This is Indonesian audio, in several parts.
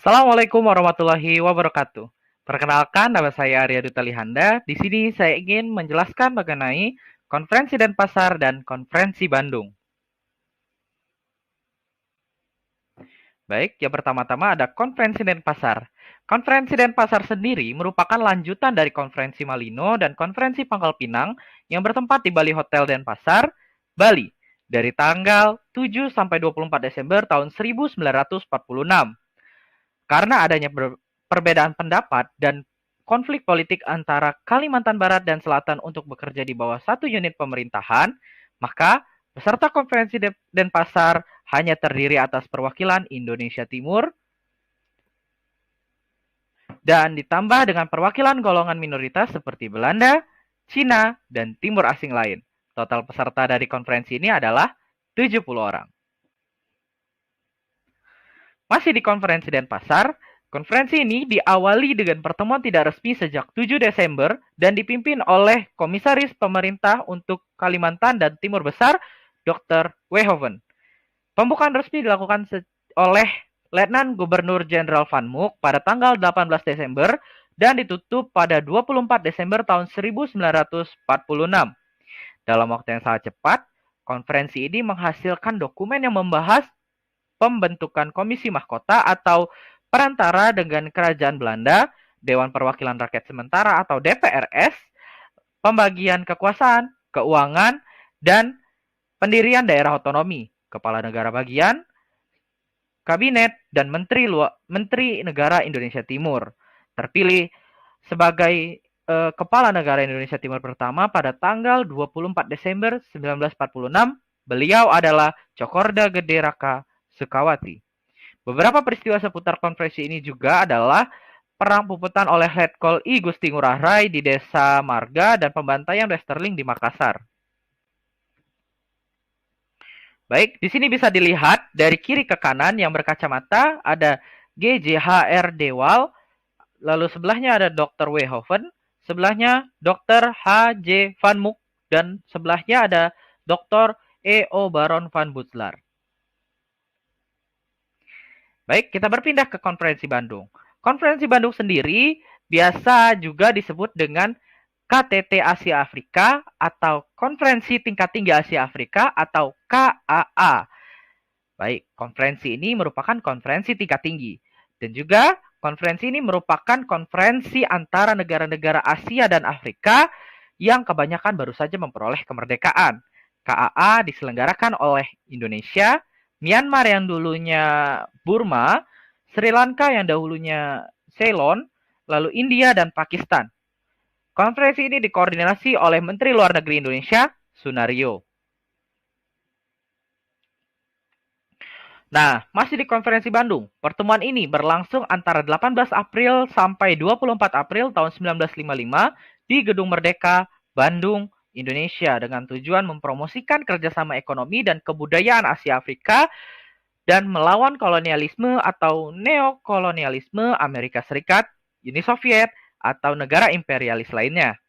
Assalamualaikum warahmatullahi wabarakatuh. Perkenalkan, nama saya Arya Duta Lihanda. Di sini saya ingin menjelaskan mengenai Konferensi Denpasar dan Konferensi Bandung. Baik, yang pertama-tama ada Konferensi Denpasar. Konferensi Denpasar sendiri merupakan lanjutan dari Konferensi Malino dan Konferensi Pangkal Pinang yang bertempat di Bali Hotel Denpasar, Bali, dari tanggal 7 sampai 24 Desember tahun 1946. Karena adanya perbedaan pendapat dan konflik politik antara Kalimantan Barat dan Selatan untuk bekerja di bawah satu unit pemerintahan, maka peserta konferensi Denpasar hanya terdiri atas perwakilan Indonesia Timur dan ditambah dengan perwakilan golongan minoritas seperti Belanda, Cina, dan Timur asing lain. Total peserta dari konferensi ini adalah 70 orang. Masih di konferensi Denpasar, konferensi ini diawali dengan pertemuan tidak resmi sejak 7 Desember dan dipimpin oleh Komisaris Pemerintah untuk Kalimantan dan Timur Besar, Dr. Wehoven. Pembukaan resmi dilakukan oleh Letnan Gubernur Jenderal Van Mook pada tanggal 18 Desember dan ditutup pada 24 Desember tahun 1946. Dalam waktu yang sangat cepat, konferensi ini menghasilkan dokumen yang membahas pembentukan Komisi Mahkota atau perantara dengan Kerajaan Belanda, Dewan Perwakilan Rakyat Sementara atau DPRS, pembagian kekuasaan, keuangan, dan pendirian daerah otonomi, kepala negara bagian, kabinet, dan menteri negara Indonesia Timur. Terpilih sebagai kepala negara Indonesia Timur pertama pada tanggal 24 Desember 1946, beliau adalah Cokorda Gede Raka Sukawati. Beberapa peristiwa seputar konferensi ini juga adalah perang puputan oleh Letkol I Gusti Ngurah Rai di Desa Marga dan pembantaian Westerling di Makassar. Baik, di sini bisa dilihat dari kiri ke kanan yang berkacamata ada GJHR Dewal, lalu sebelahnya ada Dr. Wehoven, sebelahnya Dr. H.J. Van Mook, dan sebelahnya ada Dr. E.O. Baron van Butzlar. Baik, kita berpindah ke Konferensi Bandung. Konferensi Bandung sendiri biasa juga disebut dengan KTT Asia Afrika atau Konferensi Tingkat Tinggi Asia Afrika atau KAA. Baik, konferensi ini merupakan konferensi tingkat tinggi. Dan juga konferensi ini merupakan konferensi antara negara-negara Asia dan Afrika yang kebanyakan baru saja memperoleh kemerdekaan. KAA diselenggarakan oleh Indonesia, Myanmar yang dulunya Burma, Sri Lanka yang dahulunya Ceylon, lalu India dan Pakistan. Konferensi ini dikoordinasi oleh Menteri Luar Negeri Indonesia, Sunario. Nah, masih di Konferensi Bandung. Pertemuan ini berlangsung antara 18 April sampai 24 April tahun 1955 di Gedung Merdeka, Bandung, Indonesia dengan tujuan mempromosikan kerjasama ekonomi dan kebudayaan Asia Afrika dan melawan kolonialisme atau neokolonialisme Amerika Serikat, Uni Soviet, atau negara imperialis lainnya.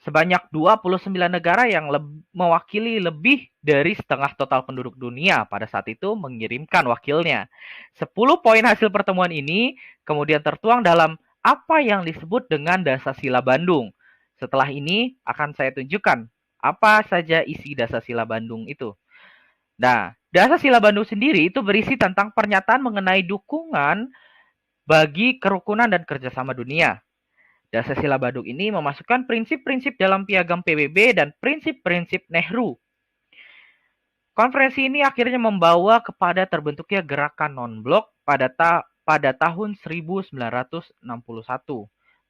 Sebanyak 29 negara yang mewakili lebih dari setengah total penduduk dunia pada saat itu mengirimkan wakilnya. 10 poin hasil pertemuan ini kemudian tertuang dalam apa yang disebut dengan Dasasila Bandung. Setelah ini akan saya tunjukkan apa saja isi Dasasila Bandung itu. Nah, Dasasila Bandung sendiri itu berisi tentang pernyataan mengenai dukungan bagi kerukunan dan kerjasama dunia. Dasar-sila Bandung ini memasukkan prinsip-prinsip dalam piagam PBB dan prinsip-prinsip Nehru. Konferensi ini akhirnya membawa kepada terbentuknya gerakan non-blok pada tahun 1961.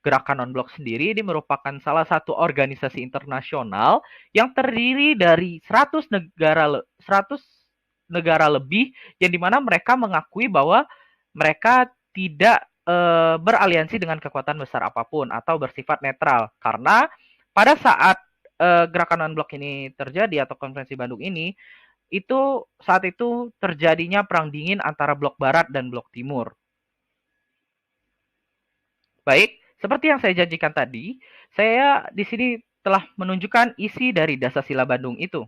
Gerakan non-blok sendiri ini merupakan salah satu organisasi internasional yang terdiri dari 100 negara lebih yang dimana mereka mengakui bahwa mereka tidak beraliansi dengan kekuatan besar apapun atau bersifat netral. Karena pada saat gerakan non-blok ini terjadi atau konferensi Bandung ini, itu saat itu terjadinya perang dingin antara blok barat dan blok timur. Baik, seperti yang saya janjikan tadi, saya di sini telah menunjukkan isi dari Dasasila Bandung itu.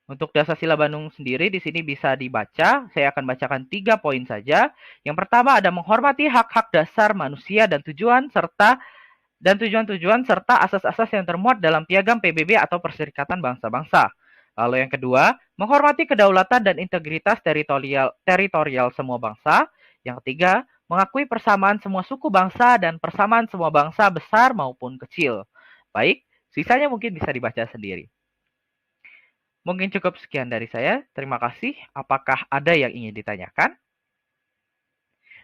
Untuk Dasar Sila Bandung sendiri di sini bisa dibaca. Saya akan bacakan 3 poin saja. Yang pertama ada menghormati hak-hak dasar manusia dan tujuan-tujuan serta asas-asas yang termuat dalam Piagam PBB atau Perserikatan Bangsa-Bangsa. Lalu yang kedua, menghormati kedaulatan dan integritas teritorial semua bangsa. Yang ketiga, mengakui persamaan semua suku bangsa dan persamaan semua bangsa besar maupun kecil. Baik, sisanya mungkin bisa dibaca sendiri. Mungkin cukup sekian dari saya. Terima kasih. Apakah ada yang ingin ditanyakan?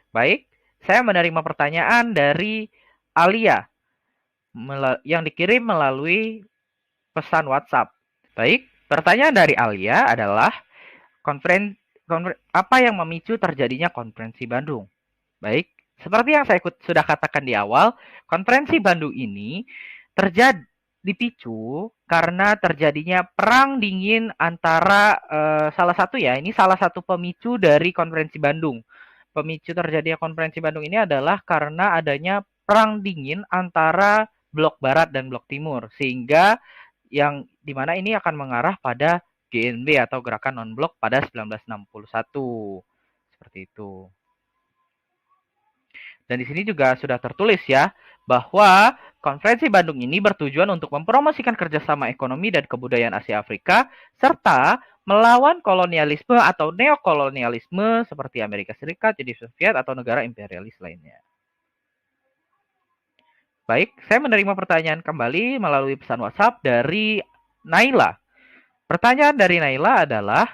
Baik, saya menerima pertanyaan dari Alia yang dikirim melalui pesan WhatsApp. Baik, pertanyaan dari Alia adalah apa yang memicu terjadinya konferensi Bandung? Baik, seperti yang saya sudah katakan di awal, konferensi Bandung ini terjadi dipicu karena terjadinya perang dingin antara salah satu pemicu dari konferensi Bandung. Pemicu terjadinya konferensi Bandung ini adalah karena adanya perang dingin antara blok barat dan blok timur, sehingga yang dimana ini akan mengarah pada GNB atau Gerakan Non-Blok pada 1961. Seperti itu. Dan di sini juga sudah tertulis ya, bahwa Konferensi Bandung ini bertujuan untuk mempromosikan kerjasama ekonomi dan kebudayaan Asia Afrika, serta melawan kolonialisme atau neokolonialisme seperti Amerika Serikat, Uni Soviet, atau negara imperialis lainnya. Baik, saya menerima pertanyaan kembali melalui pesan WhatsApp dari Naila. Pertanyaan dari Naila adalah,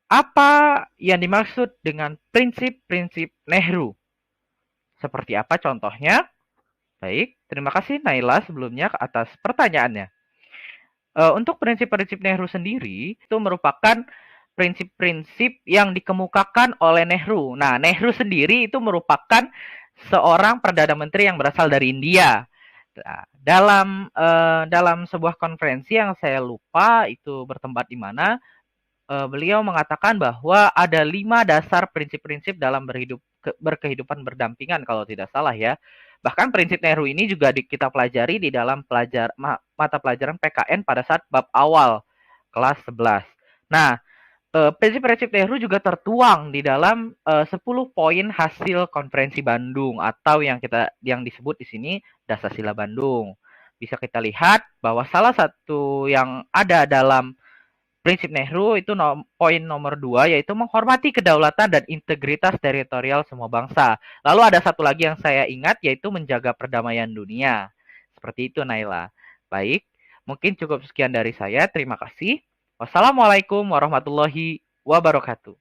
apa yang dimaksud dengan prinsip-prinsip Nehru? Seperti apa contohnya? Baik, terima kasih Naila sebelumnya atas pertanyaannya. Untuk prinsip-prinsip Nehru sendiri, itu merupakan prinsip-prinsip yang dikemukakan oleh Nehru. Nah, Nehru sendiri itu merupakan seorang Perdana Menteri yang berasal dari India. Nah, dalam sebuah konferensi yang saya lupa itu bertempat di mana, beliau mengatakan bahwa ada 5 dasar prinsip-prinsip dalam berkehidupan berdampingan kalau tidak salah ya. Bahkan prinsip Nehru ini juga kita pelajari di dalam mata pelajaran PKN pada saat bab awal kelas 11. Nah, prinsip-prinsip Nehru juga tertuang di dalam 10 poin hasil konferensi Bandung atau yang disebut di sini Dasar Sila Bandung. Bisa kita lihat bahwa salah satu yang ada dalam prinsip Nehru itu poin nomor 2 yaitu menghormati kedaulatan dan integritas teritorial semua bangsa. Lalu ada satu lagi yang saya ingat yaitu menjaga perdamaian dunia. Seperti itu Naila. Baik, mungkin cukup sekian dari saya. Terima kasih. Wassalamualaikum warahmatullahi wabarakatuh.